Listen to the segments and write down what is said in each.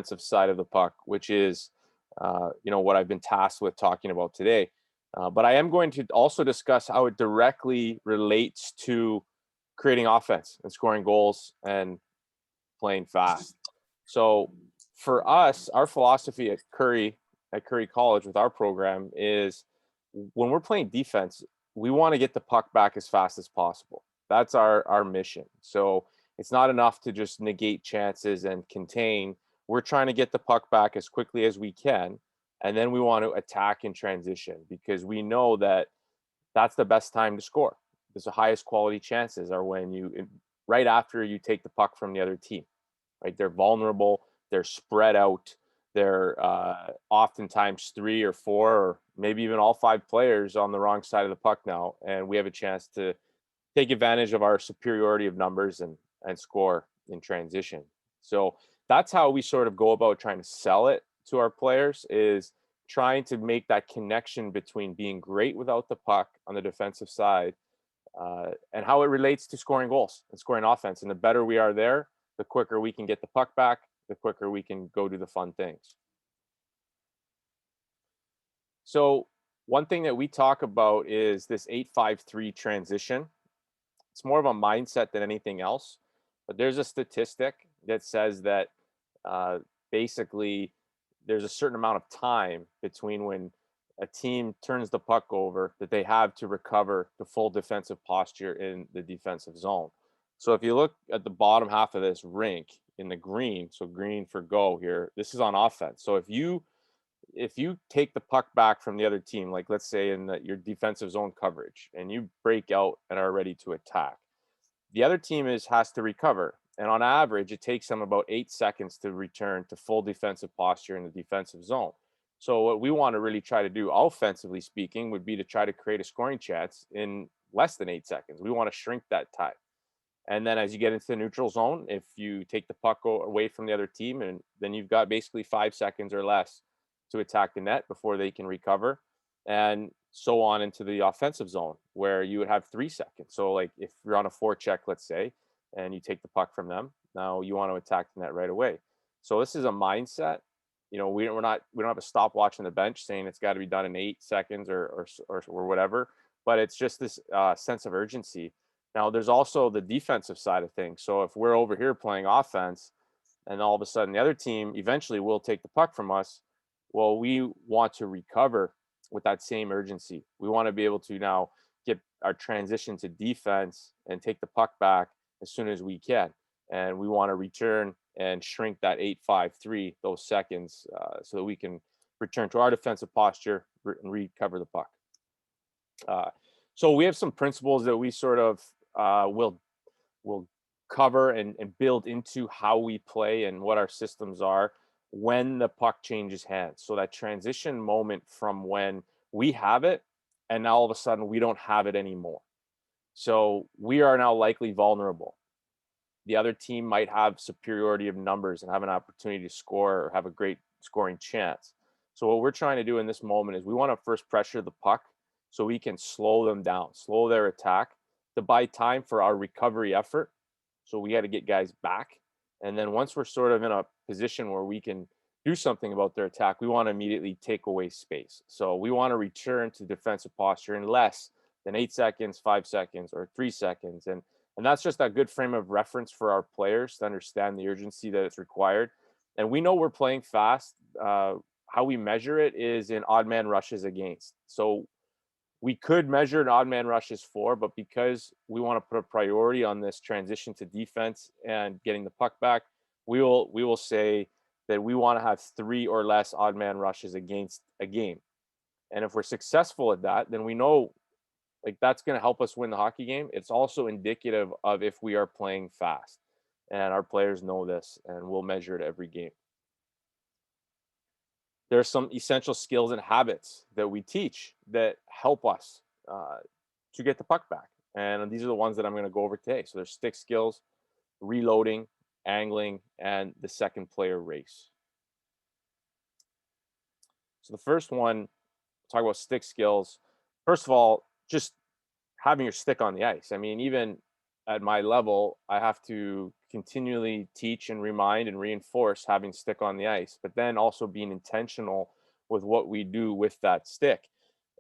defensive side of the puck, which is, what I've been tasked with talking about today. But I am going to also discuss how it directly relates to creating offense and scoring goals and playing fast. So for us, our philosophy at Curry College with our program is when we're playing defense, we want to get the puck back as fast as possible. That's our mission. So it's not enough to just negate chances and contain. We're trying to get the puck back as quickly as we can, and then we want to attack in transition because we know that that's the best time to score. Because the highest quality chances are when right after you take the puck from the other team, right? They're vulnerable, they're spread out, they're oftentimes three or four, or maybe even all five players on the wrong side of the puck now, and we have a chance to take advantage of our superiority of numbers and score in transition. So that's how we sort of go about trying to sell it to our players, is trying to make that connection between being great without the puck on the defensive side, and how it relates to scoring goals and scoring offense. And the better we are there, the quicker we can get the puck back, the quicker we can go do the fun things. So one thing that we talk about is this 8-5-3 transition. It's more of a mindset than anything else. But there's a statistic that says that basically there's a certain amount of time between when a team turns the puck over that they have to recover the full defensive posture in the defensive zone. So if you look at the bottom half of this rink in the green, so green for go here, this is on offense. So if you take the puck back from the other team, like let's say in your defensive zone coverage, and you break out and are ready to attack, the other team has to recover. And on average, it takes them about 8 seconds to return to full defensive posture in the defensive zone. So what we want to really try to do, offensively speaking, would be to try to create a scoring chance in less than 8 seconds. We want to shrink that time. And then as you get into the neutral zone, if you take the puck away from the other team, and then you've got basically 5 seconds or less to attack the net before they can recover. And so on into the offensive zone where you would have 3 seconds. So like if you're on a forecheck, let's say, and you take the puck from them, now you want to attack the net right away. So this is a mindset. We don't have a stopwatch on the bench saying it's got to be done in 8 seconds or whatever, but it's just this sense of urgency. Now there's also the defensive side of things. So if we're over here playing offense, and all of a sudden the other team eventually will take the puck from us, well, we want to recover with that same urgency. We want to be able to now get our transition to defense and take the puck back as soon as we can. And we want to return and shrink that 8-5-3, those seconds, so that we can return to our defensive posture and recover the puck. So we have some principles that we sort of will cover and build into how we play and what our systems are when the puck changes hands. So that transition moment from when we have it and now all of a sudden we don't have it anymore. So we are now likely vulnerable. The other team might have superiority of numbers and have an opportunity to score or have a great scoring chance. So what we're trying to do in this moment is we want to first pressure the puck so we can slow them down, slow their attack to buy time for our recovery effort. So we got to get guys back. And then once we're sort of in a position where we can do something about their attack, we want to immediately take away space. So we want to return to defensive posture in less than 8 seconds, 5 seconds, or 3 seconds. And that's just a good frame of reference for our players to understand the urgency that it's required. And we know we're playing fast. How we measure it is in odd man rushes against. So we could measure an odd man rushes for, but because we want to put a priority on this transition to defense and getting the puck back, we will say that we want to have 3 or less odd man rushes against a game. And if we're successful at that, then we know like that's going to help us win the hockey game. It's also indicative of if we are playing fast. And our players know this, and we'll measure it every game. There's some essential skills and habits that we teach that help us to get the puck back. And these are the ones that I'm going to go over today. So there's stick skills, reloading, angling, and the second player race. So the first one, talk about stick skills. First of all, just having your stick on the ice. I mean, even at my level, I have to continually teach and remind and reinforce having stick on the ice, but then also being intentional with what we do with that stick.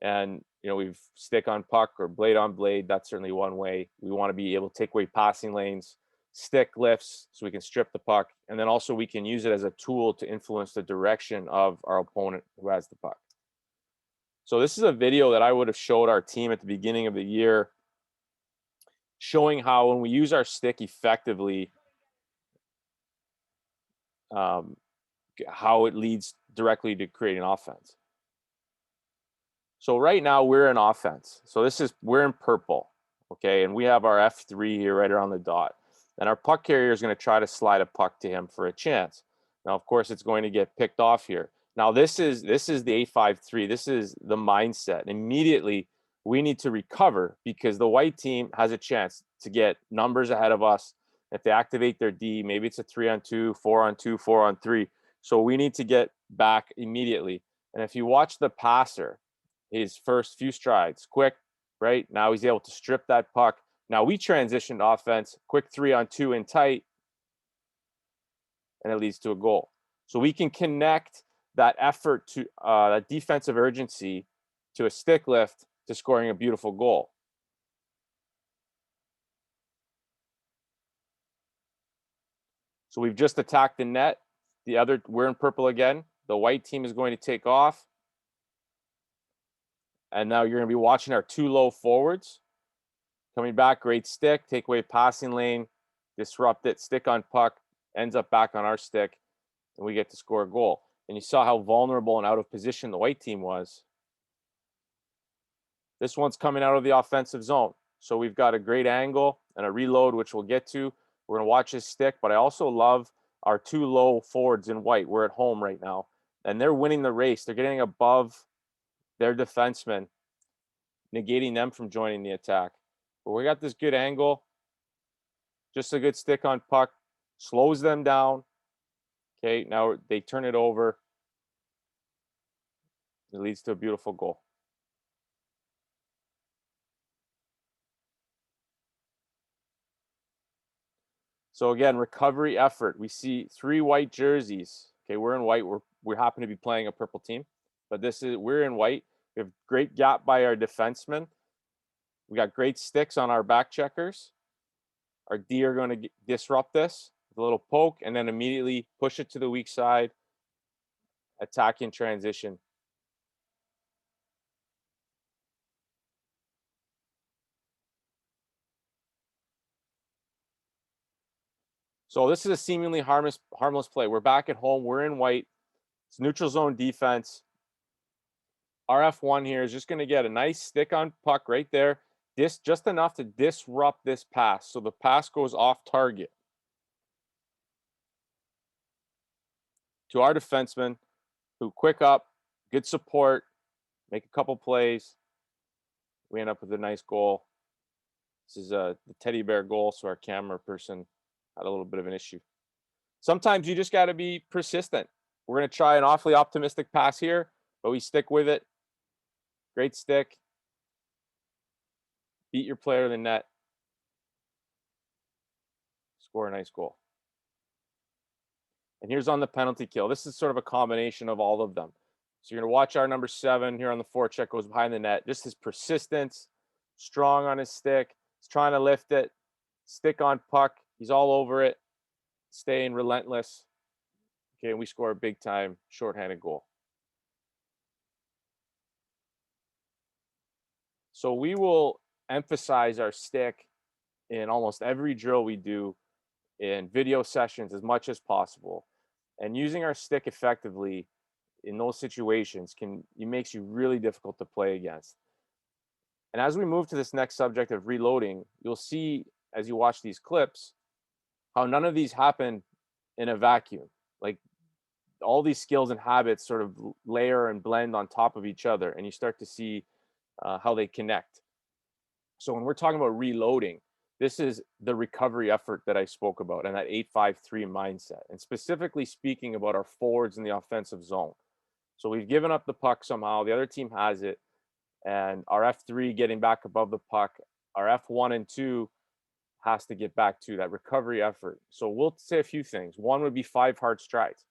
And we've stick on puck or blade on blade. That's certainly one way. We want to be able to take away passing lanes, stick lifts so we can strip the puck, and then also we can use it as a tool to influence the direction of our opponent who has the puck. So this is a video that I would have showed our team at the beginning of the year, showing how when we use our stick effectively, how it leads directly to creating offense. So right now we're in offense. So we're in purple, okay? And we have our F3 here right around the dot. And our puck carrier is going to try to slide a puck to him for a chance. Now, of course, it's going to get picked off here. Now, this is the 8-5-3. This is the mindset. Immediately, we need to recover because the white team has a chance to get numbers ahead of us. If they activate their D, maybe it's a 3-on-2, 4-on-2, 4-on-3. So we need to get back immediately. And if you watch the passer, his first few strides, quick, right? Now he's able to strip that puck. Now we transitioned offense, quick 3-on-2 in tight, and it leads to a goal. So we can connect that effort to that defensive urgency to a stick lift to scoring a beautiful goal. So we've just attacked the net. We're in purple again. The white team is going to take off. And now you're going to be watching our two low forwards. Coming back, great stick, take away passing lane, disrupt it, stick on puck, ends up back on our stick, and we get to score a goal. And you saw how vulnerable and out of position the white team was. This one's coming out of the offensive zone. So we've got a great angle and a reload, which we'll get to. We're going to watch his stick, but I also love our two low forwards in white. We're at home right now, and they're winning the race. They're getting above their defensemen, negating them from joining the attack. But we got this good angle, just a good stick on puck, slows them down. Okay, now they turn it over. It leads to a beautiful goal. So again, recovery effort. We see 3 white jerseys. Okay, we're in white. We happen to be playing a purple team, but we're in white. We have great gap by our defensemen. We got great sticks on our back checkers. Our D are going to disrupt this with a little poke and then immediately push it to the weak side, attack in transition. So this is a seemingly harmless play. We're back at home. We're in white. It's neutral zone defense. Our F1 here is just going to get a nice stick on puck right there. Just enough to disrupt this pass. So the pass goes off target to our defenseman, who quick up, good support, make a couple plays. We end up with a nice goal. This is the teddy bear goal, so our camera person had a little bit of an issue. Sometimes you just got to be persistent. We're going to try an awfully optimistic pass here, but we stick with it. Great stick. Beat your player in the net. Score a nice goal. And here's on the penalty kill. This is sort of a combination of all of them. So you're going to watch our number 7 here on the forecheck, goes behind the net. Just his persistence, strong on his stick. He's trying to lift it, stick on puck. He's all over it, staying relentless. Okay, and we score a big time shorthanded goal. So we will emphasize our stick in almost every drill we do in video sessions as much as possible. And using our stick effectively in those situations it makes you really difficult to play against. And as we move to this next subject of reloading, you'll see as you watch these clips how none of these happen in a vacuum. Like all these skills and habits sort of layer and blend on top of each other, and you start to see how they connect. So when we're talking about reloading, this is the recovery effort that I spoke about and that 8-5-3 mindset, and specifically speaking about our forwards in the offensive zone. So we've given up the puck somehow. The other team has it, and our F3 getting back above the puck. Our F1 and 2 has to get back to, that recovery effort. So we'll say a few things. One would be 5 hard strides.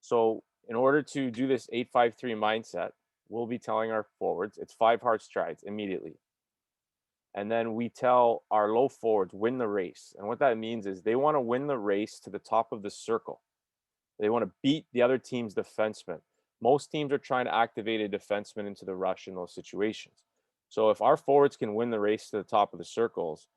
So in order to do this 8-5-3 mindset, we'll be telling our forwards it's 5 hard strides immediately. And then we tell our low forwards, win the race. And what that means is they want to win the race to the top of the circle. They want to beat the other team's defenseman. Most teams are trying to activate a defenseman into the rush in those situations. So if our forwards can win the race to the top of the circles,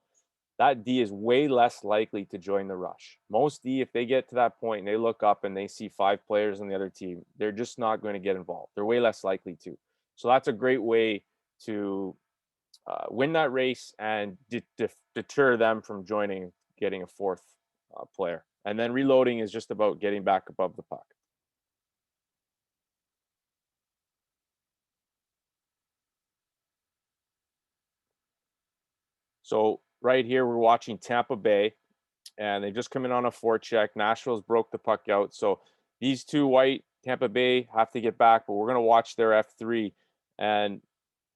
that D is way less likely to join the rush. Most D, if they get to that point and they look up and they see 5 players on the other team, they're just not going to get involved. They're way less likely to. So that's a great way to win that race and deter them from joining, getting a 4th player. And then reloading is just about getting back above the puck. So right here, we're watching Tampa Bay, and they just come in on a forecheck. Nashville's broke the puck out. So these two white, Tampa Bay, have to get back, but we're going to watch their F3 and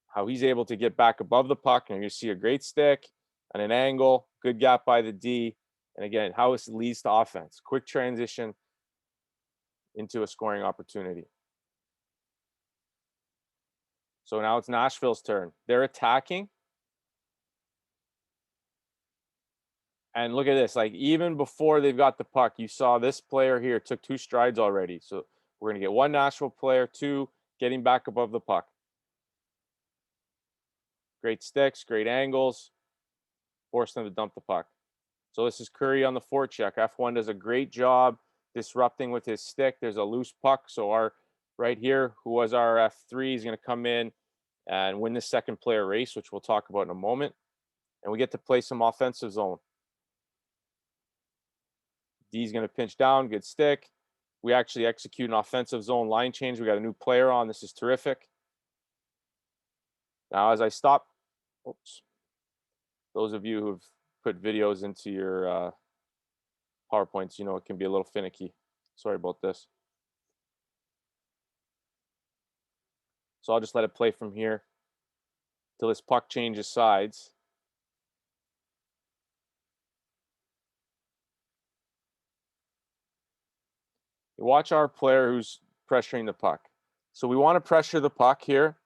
how he's able to get back above the puck. And you see a great stick and an angle, good gap by the D. And again, how this leads to offense. Quick transition into a scoring opportunity. So now it's Nashville's turn. They're attacking. And look at this, like even before they've got the puck, you saw this player here took 2 strides already. So we're going to get 1 Nashville player, 2 getting back above the puck. Great sticks, great angles, force them to dump the puck. So this is Curry on the forecheck. F1 does a great job disrupting with his stick. There's a loose puck. So our right here, who was our F3, is going to come in and win the second player race, which we'll talk about in a moment. And we get to play some offensive zone. D's going to pinch down, good stick. We actually execute an offensive zone line change. We got a new player on. This is terrific. Now, as I stop, oops, those of you who've put videos into your PowerPoints, you know it can be a little finicky. Sorry about this. So I'll just let it play from here till this puck changes sides. You watch our player who's pressuring the puck. So we want to pressure the puck here,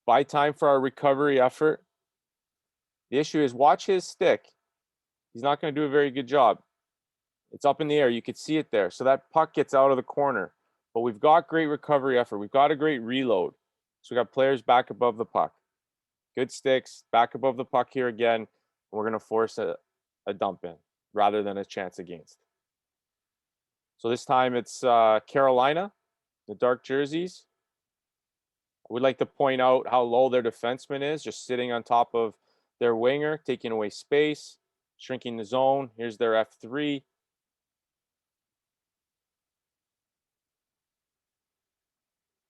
buy time for our recovery effort. The issue is watch his stick. He's not going to do a very good job. It's up in the air. You could see it there. So that puck gets out of the corner. But we've got great recovery effort. We've got a great reload. So we got players back above the puck. Good sticks, back above the puck here again. And we're going to force a dump in rather than a chance against. So this time it's Carolina, the dark jerseys. I would like to point out how low their defenseman is, just sitting on top of their winger, taking away space, shrinking the zone. Here's their F3.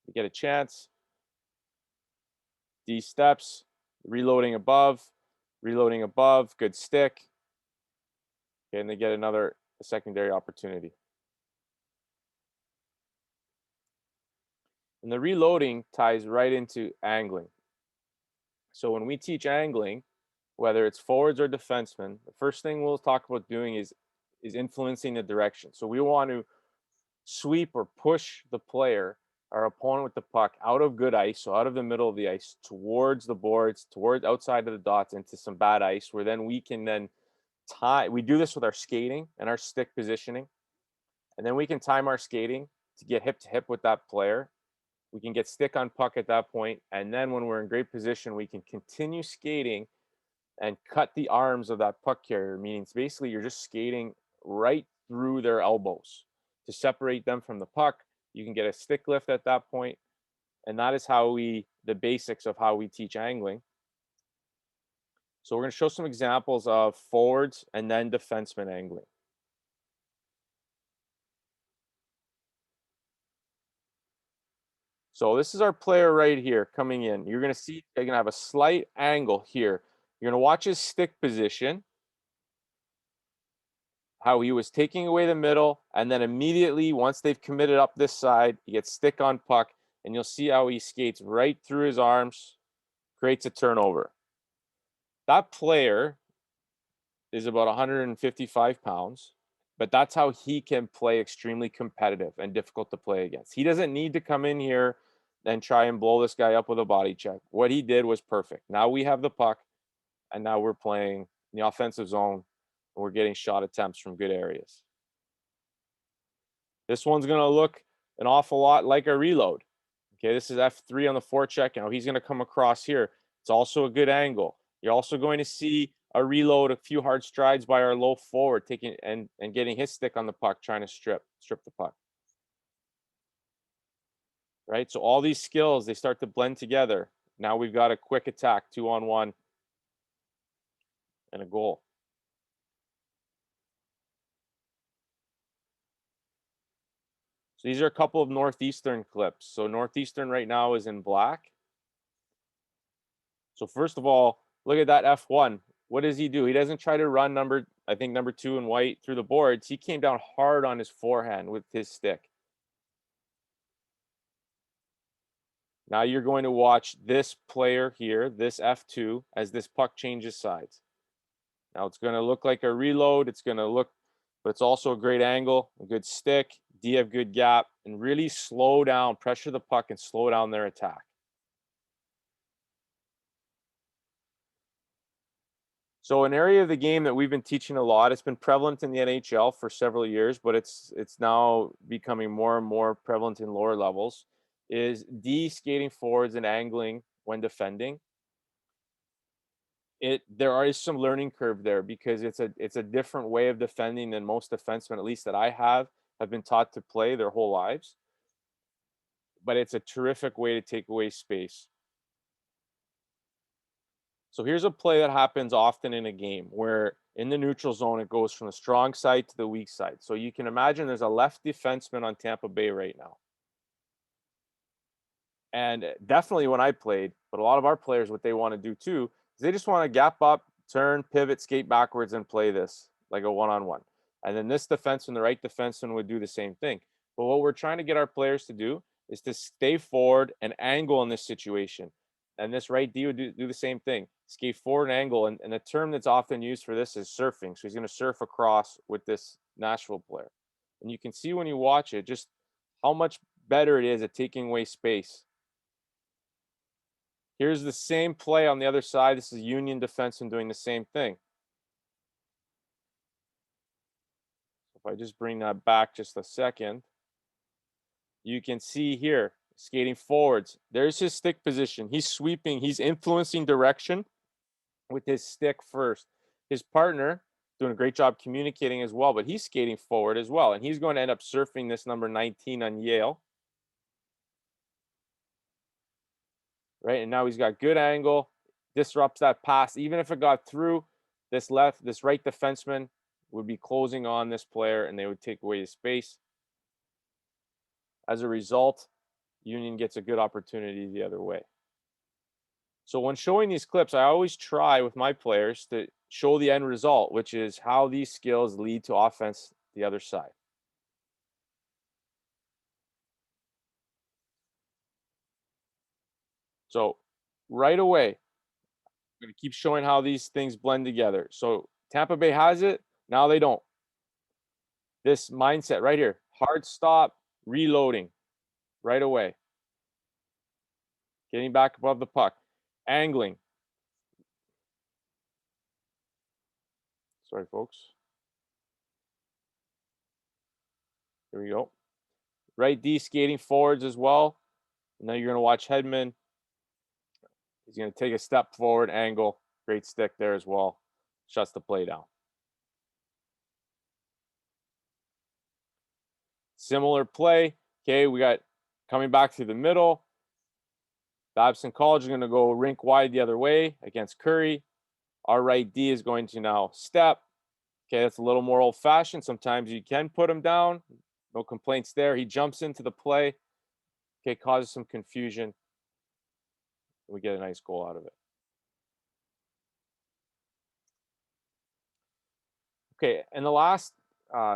We get a chance. D steps, reloading above, good stick. Okay, and they get another secondary opportunity. And the reloading ties right into angling. So when we teach angling, whether it's forwards or defensemen, the first thing we'll talk about doing is influencing the direction. So we want to sweep or push the player, our opponent with the puck, out of good ice, so out of the middle of the ice, towards the boards, towards outside of the dots, into some bad ice, where then we can then tie. We do this with our skating and our stick positioning, and then we can time our skating to get hip to hip with that player. We can get stick on puck at that point, and then when we're in great position, we can continue skating and cut the arms of that puck carrier, meaning basically you're just skating right through their elbows to separate them from the puck. You can get a stick lift at that point, and that is how the basics of how we teach angling. So we're going to show some examples of forwards and then defenseman angling. So this is our player right here coming in. You're going to see they're going to have a slight angle here. You're going to watch his stick position, how he was taking away the middle, and then immediately once they've committed up this side, he gets stick on puck, and you'll see how he skates right through his arms, creates a turnover. That player is about 155 pounds, but that's how he can play extremely competitive and difficult to play against. He doesn't need to come in here and try and blow this guy up with a body check. What he did was perfect. Now we have the puck, and now we're playing in the offensive zone, and we're getting shot attempts from good areas. This one's going to look an awful lot like a reload. Okay, this is F3 on the forecheck. Now he's going to come across here. It's also a good angle. You're also going to see a reload, a few hard strides by our low forward, taking and getting his stick on the puck, trying to strip the puck. Right? So all these skills, they start to blend together. Now we've got a quick attack, 2-on-1, and a goal. So these are a couple of Northeastern clips. So Northeastern right now is in black. So first of all, look at that F1. What does he do? He doesn't try to run number 2 in white through the boards. He came down hard on his forehand with his stick. Now you're going to watch this player here, this F2, as this puck changes sides. Now it's going to look like a reload. It's going to look, but it's also a great angle, a good stick. Do you have good gap? And really slow down, pressure the puck and slow down their attack. So an area of the game that we've been teaching a lot, it's been prevalent in the NHL for several years, but it's now becoming more and more prevalent in lower levels, is de-skating forwards and angling when defending. There is some learning curve there because it's a different way of defending than most defensemen, at least that I have been taught to play their whole lives. But it's a terrific way to take away space. So here's a play that happens often in a game where in the neutral zone, it goes from the strong side to the weak side. So you can imagine there's a left defenseman on Tampa Bay right now. And definitely when I played, but a lot of our players, what they want to do too, is they just want to gap up, turn, pivot, skate backwards, and play this like a one-on-one. And then this defenseman, the right defenseman, would do the same thing. But what we're trying to get our players to do is to stay forward and angle in this situation. And this right D would do the same thing, skate forward and angle. And the term that's often used for this is surfing. So he's going to surf across with this Nashville player. And you can see when you watch it just how much better it is at taking away space. Here's the same play on the other side. This is Union defenseman doing the same thing. If I just bring that back just a second, you can see here, skating forwards. There's his stick position. He's sweeping. He's influencing direction with his stick first. His partner doing a great job communicating as well, but he's skating forward as well. And he's going to end up surfing this number 19 on Yale. Right, and now he's got good angle, disrupts that pass. Even if it got through, this right defenseman would be closing on this player and they would take away his space. As a result, Union gets a good opportunity the other way. So when showing these clips, I always try with my players to show the end result, which is how these skills lead to offense the other side. So right away, I'm going to keep showing how these things blend together. So Tampa Bay has it. Now they don't. This mindset right here, hard stop, reloading right away. Getting back above the puck, angling. Sorry, folks. Here we go. Right D skating forwards as well. And now you're going to watch Hedman. He's going to take a step forward, angle. Great stick there as well. Shuts the play down. Similar play. Okay, we got coming back through the middle. Babson College is going to go rink wide the other way against Curry. Our right D is going to now step. Okay, that's a little more old-fashioned. Sometimes you can put him down. No complaints there. He jumps into the play. Okay, causes some confusion. We get a nice goal out of it. Okay, and the last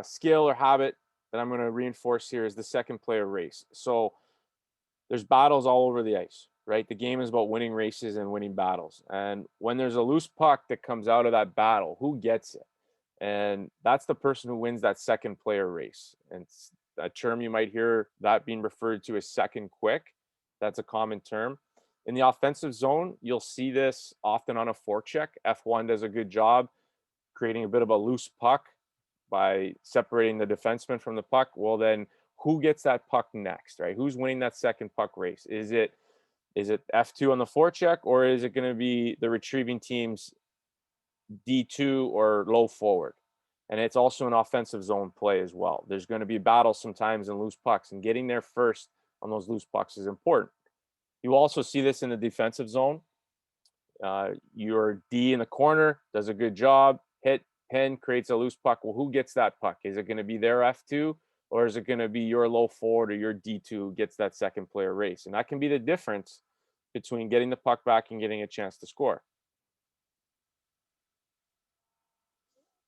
skill or habit that I'm going to reinforce here is the second player race. So there's battles all over the ice, right? The game is about winning races and winning battles. And when there's a loose puck that comes out of that battle, who gets it? And that's the person who wins that second player race. And a term you might hear that being referred to as second quick. That's a common term. In the offensive zone, you'll see this often on a forecheck. F1 does a good job creating a bit of a loose puck by separating the defenseman from the puck. Well, then who gets that puck next, right? Who's winning that second puck race? Is it F2 on the forecheck, or is it going to be the retrieving team's D2 or low forward? And it's also an offensive zone play as well. There's going to be battles sometimes in loose pucks, and getting there first on those loose pucks is important. You also see this in the defensive zone. Your D in the corner does a good job. Hit, pin, creates a loose puck. Well, who gets that puck? Is it going to be their F2, or is it going to be your low forward or your D2 who gets that second player race? And that can be the difference between getting the puck back and getting a chance to score.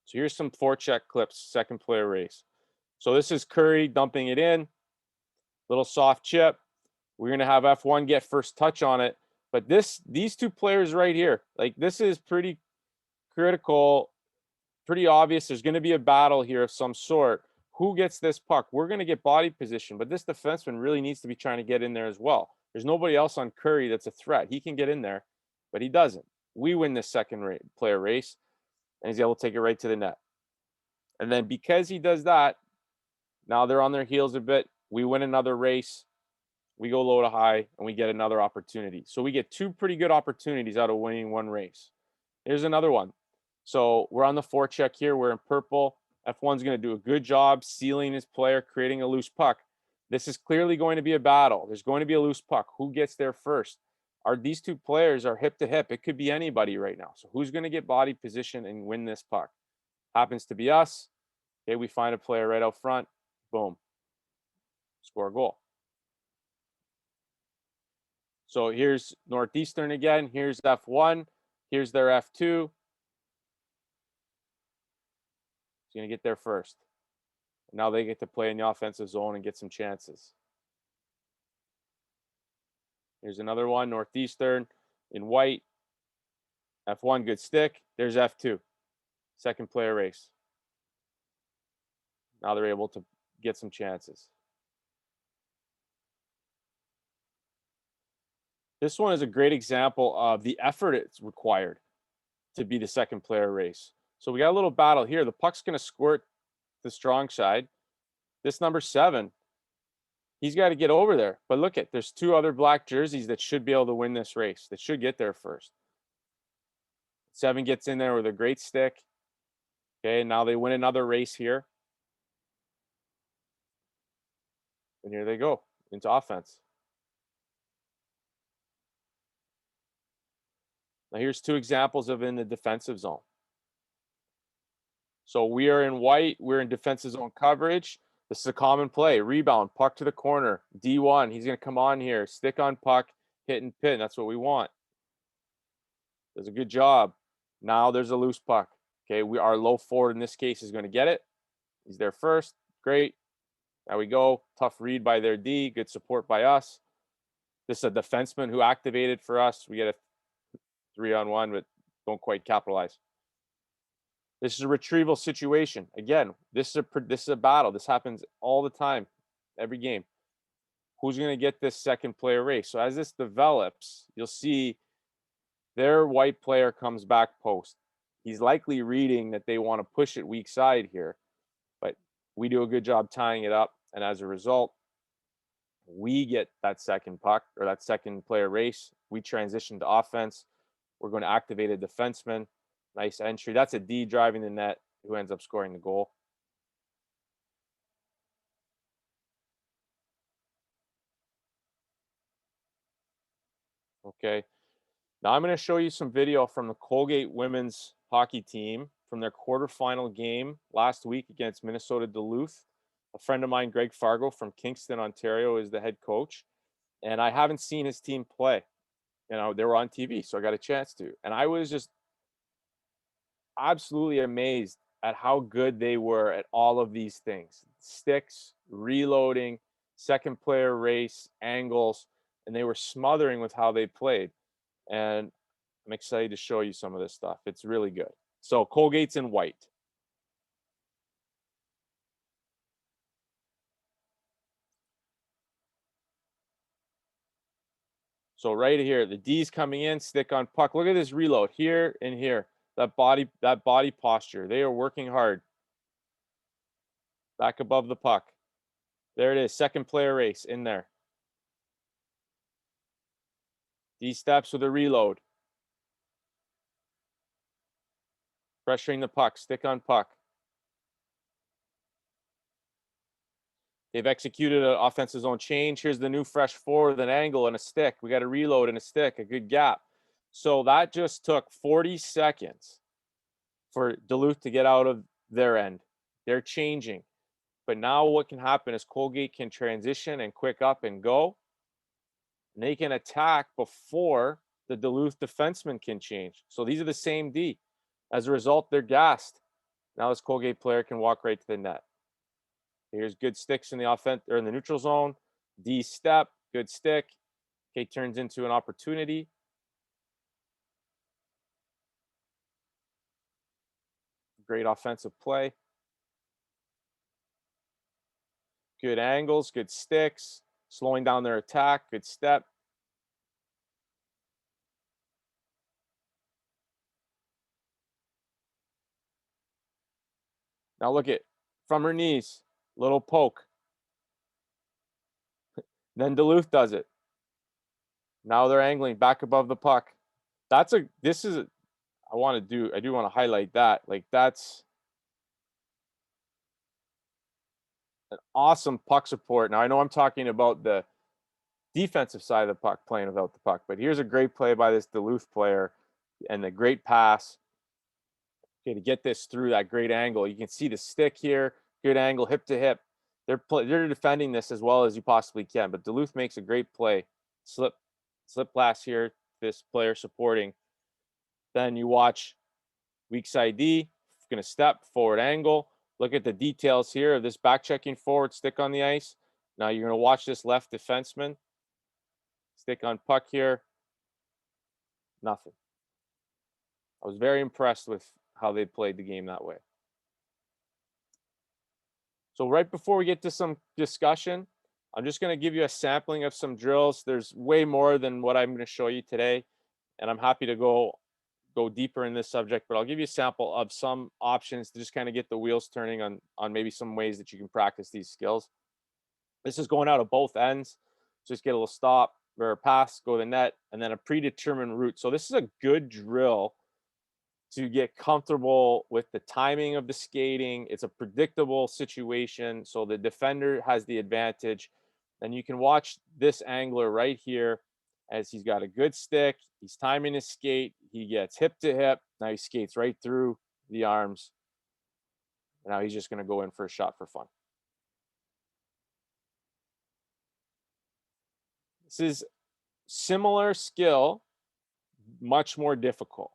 So here's some forecheck clips, second player race. So this is Curry dumping it in, little soft chip. We're going to have F1 get first touch on it. But these two players right here, like, this is pretty critical, pretty obvious. There's going to be a battle here of some sort. Who gets this puck? We're going to get body position, but this defenseman really needs to be trying to get in there as well. There's nobody else on Curry that's a threat. He can get in there, but he doesn't. We win this second player race, and he's able to take it right to the net. And then because he does that, now they're on their heels a bit. We win another race. We go low to high, and we get another opportunity. So we get two pretty good opportunities out of winning one race. Here's another one. So we're on the forecheck here. We're in purple. F1's going to do a good job sealing his player, creating a loose puck. This is clearly going to be a battle. There's going to be a loose puck. Who gets there first? These two players are hip to hip. It could be anybody right now. So who's going to get body position and win this puck? Happens to be us. Okay, we find a player right out front. Boom. Score a goal. So here's Northeastern again. Here's F1. Here's their F2. He's going to get there first. Now they get to play in the offensive zone and get some chances. Here's another one, Northeastern in white. F1, good stick. There's F2. Second player race. Now they're able to get some chances. This one is a great example of the effort it's required to be the second player race. So we got a little battle here. The puck's going to squirt the strong side. This number 7, he's got to get over there. But look at, there's 2 other black jerseys that should be able to win this race, that should get there first. 7 gets in there with a great stick. Okay, now they win another race here. And here they go into offense. Now here's 2 examples of in the defensive zone. So we are in white. We're in defensive zone coverage. This is a common play. Rebound, puck to the corner. D1, he's going to come on here. Stick on puck, hit and pin. That's what we want. Does a good job. Now there's a loose puck. Okay, our low forward in this case is going to get it. He's there first. Great. There we go. Tough read by their D. Good support by us. This is a defenseman who activated for us. We get a 3-on-1, but don't quite capitalize. This is a retrieval situation. Again, this is a battle. This happens all the time, every game. Who's going to get this second player race? So as this develops, you'll see their white player comes back post. He's likely reading that they want to push it weak side here, but we do a good job tying it up. And as a result, we get that second puck or that second player race. We transition to offense. We're going to activate a defenseman. Nice entry. That's a D driving the net who ends up scoring the goal. Okay. Now I'm going to show you some video from the Colgate women's hockey team from their quarterfinal game last week against Minnesota Duluth. A friend of mine, Greg Fargo from Kingston, Ontario, is the head coach. And I haven't seen his team play. You know, they were on TV, so I got a chance to. And I was just absolutely amazed at how good they were at all of these things. Sticks, reloading, second player race, angles, and they were smothering with how they played. And I'm excited to show you some of this stuff. It's really good. So Colgate's in white. So right here, the D's coming in, stick on puck. Look at this reload here and here. That body posture. They are working hard. Back above the puck. There it is. Second player race in there. D steps with a reload. Pressuring the puck. Stick on puck. They've executed an offensive zone change. Here's the new fresh forward, an angle and a stick. We got a reload and a stick, a good gap. So that just took 40 seconds for Duluth to get out of their end. They're changing. But now what can happen is Colgate can transition and quick up and go. And they can attack before the Duluth defenseman can change. So these are the same D. As a result, they're gassed. Now this Colgate player can walk right to the net. Here's good sticks in the offense or in the neutral zone. D step, good stick. Okay, turns into an opportunity. Great offensive play. Good angles, good sticks, slowing down their attack, good step. Now look at from her knees, little poke. Then Duluth does it. Now they're angling back above the puck. I do want to highlight that. Like that's an awesome puck support. Now I know I'm talking about the defensive side of the puck playing without the puck, but here's a great play by this Duluth player and the great pass. Okay, to get this through that great angle. You can see the stick here, good angle, hip to hip. They're defending this as well as you possibly can, but Duluth makes a great play. Slip pass here, this player supporting. Then you watch weak side D, going to step, forward angle. Look at the details here of this back checking forward, stick on the ice. Now you're going to watch this left defenseman. Stick on puck here. Nothing. I was very impressed with how they played the game that way. So right before we get to some discussion, I'm just going to give you a sampling of some drills. There's way more than what I'm going to show you today, and I'm happy to go deeper in this subject, but I'll give you a sample of some options to just kind of get the wheels turning on maybe some ways that you can practice these skills. This is going out of both ends. Just get a little stop or a pass, go to the net, and then a predetermined route. So this is a good drill to get comfortable with the timing of the skating. It's a predictable situation, so the defender has the advantage. And you can watch this angler right here as he's got a good stick. He's timing his skate. He gets hip to hip. Now he skates right through the arms. And now he's just going to go in for a shot for fun. This is similar skill, much more difficult.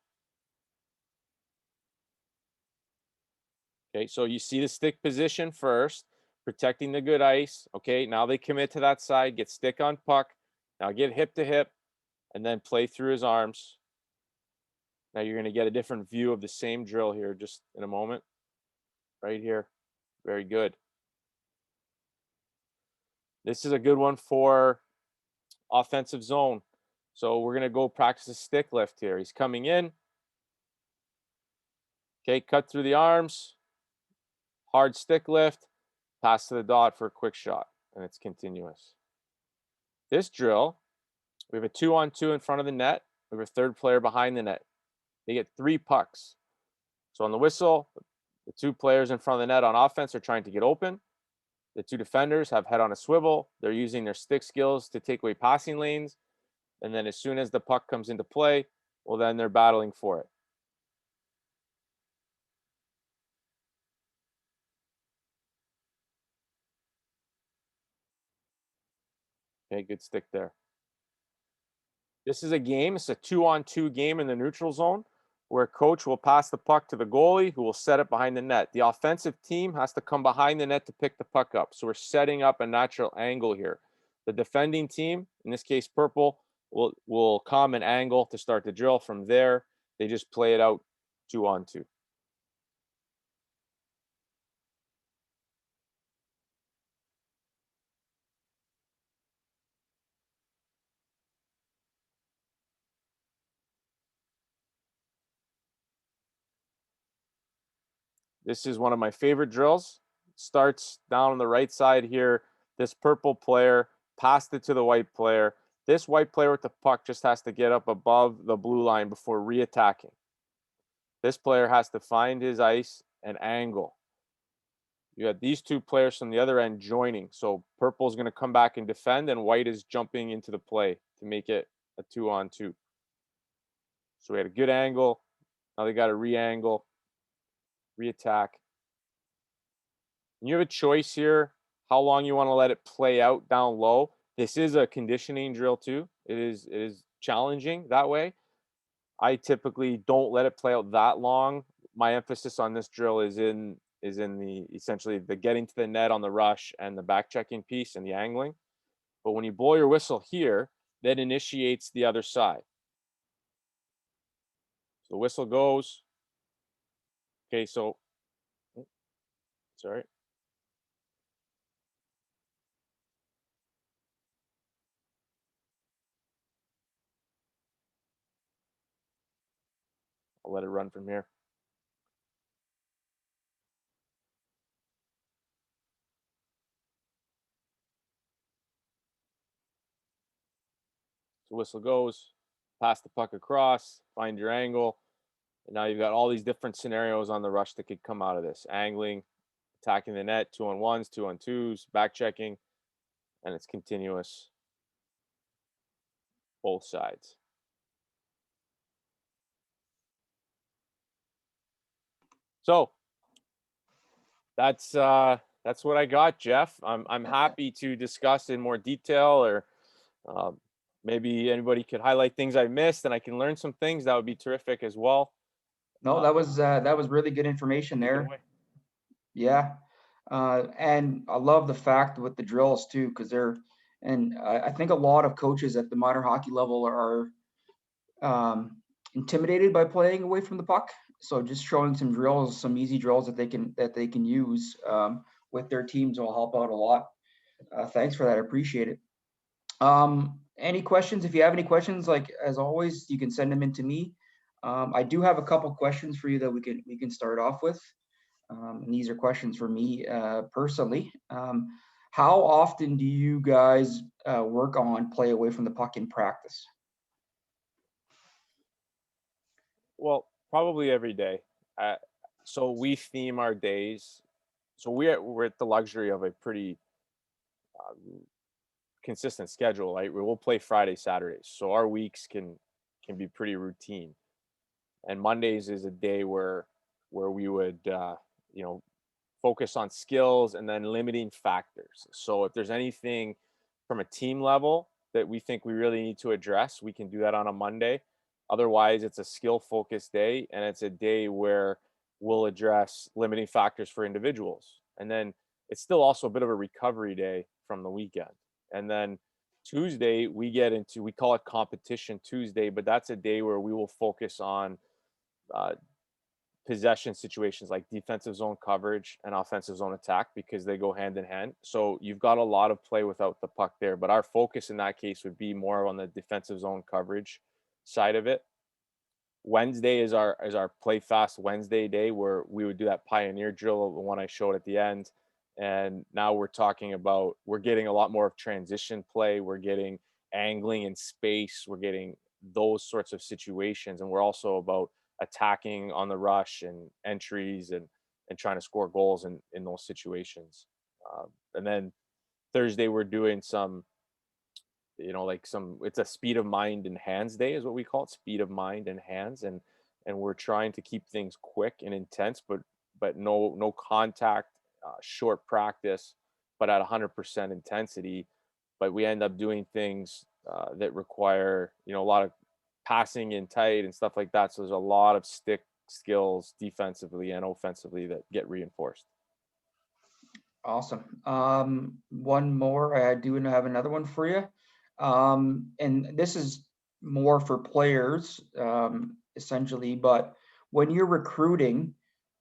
Okay, so you see the stick position first, protecting the good ice. Okay, now they commit to that side, get stick on puck. Now get hip to hip, and then play through his arms. Now you're going to get a different view of the same drill here just in a moment. Right here. Very good. This is a good one for offensive zone. So we're going to go practice a stick lift here. He's coming in. Okay, cut through the arms. Hard stick lift. Pass to the dot for a quick shot. And it's continuous. This drill, we have a 2-on-2 in front of the net. We have a third player behind the net. They get 3 pucks. So on the whistle, the 2 players in front of the net on offense are trying to get open. The 2 defenders have head on a swivel. They're using their stick skills to take away passing lanes. And then as soon as the puck comes into play, well, then they're battling for it. Okay, good stick there. This is a game. It's a 2-on-2 game in the neutral zone where coach will pass the puck to the goalie who will set it behind the net. The offensive team has to come behind the net to pick the puck up. So we're setting up a natural angle here. The defending team, in this case purple, will come and angle to start the drill. From there, they just play it out 2-on-2. This is one of my favorite drills. Starts down on the right side here. This purple player passed it to the white player. This white player with the puck just has to get up above the blue line before re-attacking. This player has to find his ice and angle. You have these two players from the other end joining. So purple is going to come back and defend, and white is jumping into the play to make it a 2-on-2. So we had a good angle. Now they got to re-angle, re-attack. And you have a choice here how long you want to let it play out down low. This is a conditioning drill too. It is challenging that way. I typically don't let it play out that long. My emphasis on this drill is in the essentially the getting to the net on the rush and the back checking piece and the angling. But when you blow your whistle here, that initiates the other side. So the whistle goes. Okay, so sorry. I'll let it run from here. So whistle goes, pass the puck across, find your angle. And now you've got all these different scenarios on the rush that could come out of this. Angling, attacking the net, 2-on-1s, 2-on-2s, back checking, and it's continuous both sides. So that's what I got, Jeff. I'm happy to discuss in more detail, or maybe anybody could highlight things I missed and I can learn some things. That would be terrific as well. No, that was really good information there. Yeah. And I love the fact with the drills too, because I think a lot of coaches at the minor hockey level are intimidated by playing away from the puck. So just showing some drills, some easy drills that they can use with their teams will help out a lot. Thanks for that. I appreciate it. Any questions? If you have any questions, like as always, you can send them in to me. I do have a couple questions for you that we can start off with. And these are questions for me personally. How often do you guys work on play away from the puck in practice? Well, probably every day. So we theme our days. So we're at the luxury of a pretty consistent schedule, right? We'll play Friday, Saturdays, so our weeks can be pretty routine. And Mondays is a day where we would focus on skills and then limiting factors. So if there's anything from a team level that we think we really need to address, we can do that on a Monday. Otherwise, it's a skill focused day, and it's a day where we'll address limiting factors for individuals. And then it's still also a bit of a recovery day from the weekend. And then Tuesday, we call it competition Tuesday, but that's a day where we will focus on uh, possession situations like defensive zone coverage and offensive zone attack, because they go hand in hand. So you've got a lot of play without the puck there, but our focus in that case would be more on the defensive zone coverage side of it. Wednesday is our play fast Wednesday day, where we would do that pioneer drill, the one I showed at the end. And now we're getting a lot more of transition play. We're getting angling in space. We're getting those sorts of situations. And we're also about attacking on the rush and entries and trying to score goals in those situations. And then Thursday, we're doing some it's a speed of mind and hands day is what we call it, speed of mind and hands. And we're trying to keep things quick and intense, but no contact, short practice, but at 100% intensity. But we end up doing things that require a lot of passing in tight and stuff like that. So there's a lot of stick skills defensively and offensively that get reinforced. Awesome. One more. I do have another one for you. And this is more for players, essentially, but when you're recruiting,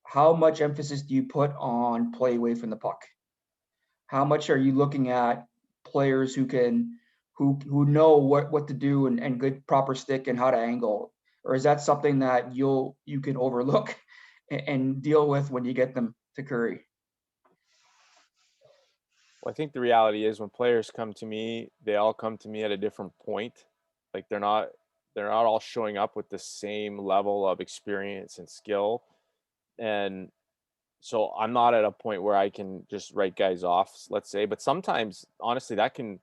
how much emphasis do you put on play away from the puck? How much are you looking at players who know what to do and good proper stick and how to angle? Or is that something that you can overlook and deal with when you get them to Curry? Well, I think the reality is when players come to me, they all come to me at a different point. Like they're not all showing up with the same level of experience and skill. And so I'm not at a point where I can just write guys off, let's say. But sometimes, honestly, that can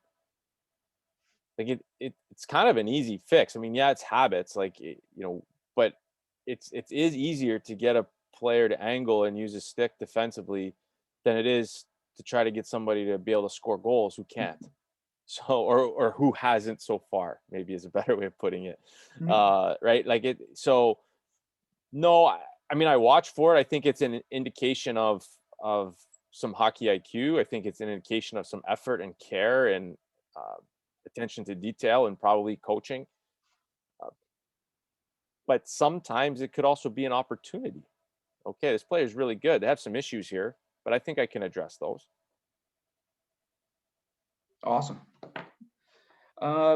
like it's kind of an easy fix. I mean, yeah, it's habits, but it is easier to get a player to angle and use a stick defensively than it is to try to get somebody to be able to score goals who can't. So or who hasn't so far, maybe is a better way of putting it. Mhm. Right? Like it so no, I mean I watch for it. I think it's an indication of some hockey IQ. I think it's an indication of some effort and care and uh, attention to detail and probably coaching. Uh, but sometimes it could also be an opportunity. Okay, this player is really good. They have some issues here, but I think I can address those. Awesome.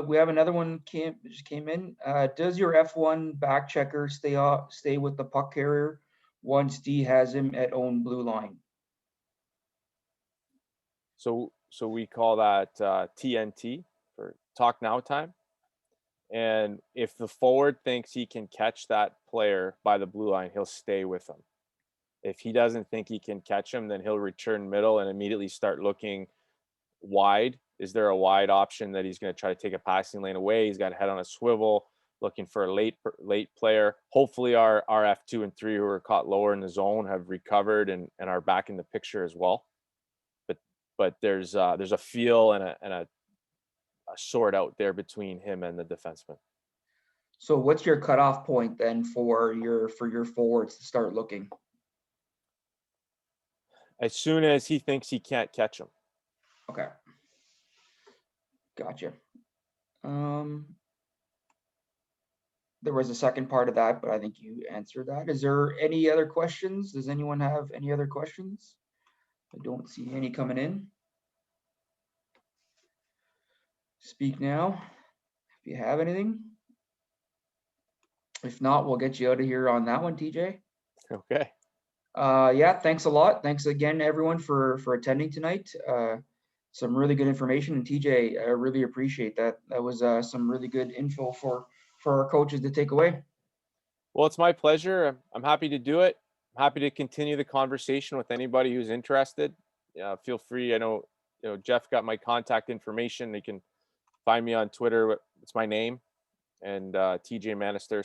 We have another one just came in. Does your F1 back checker stay with the puck carrier once D has him at own blue line? So we call that TNT for talk now time. And if the forward thinks he can catch that player by the blue line, he'll stay with him. If he doesn't think he can catch him, then he'll return middle and immediately start looking wide. Is there a wide option that he's going to try to take a passing lane away? He's got a head on a swivel, looking for a late player. Hopefully, our F2 and 3 who are caught lower in the zone have recovered and are back in the picture as well. But there's a feel and a sort out there between him and the defenseman. So what's your cutoff point then for your forwards to start looking? As soon as he thinks he can't catch him. Okay, gotcha. Um, there was a second part of that, but I think you answered that. Is there any other questions? Does anyone have any other questions? I don't see any coming in. Speak now if you have anything. If not, we'll get you out of here on that one, TJ. Okay. Yeah, thanks a lot. Thanks again, everyone, for attending tonight. Some really good information, and TJ, I really appreciate that. That was some really good info for our coaches to take away. Well, it's my pleasure. I'm happy to do it. I'm happy to continue the conversation with anybody who's interested. Feel free. I know, Jeff got my contact information. They can find me on Twitter. It's my name and TJ Manastersky.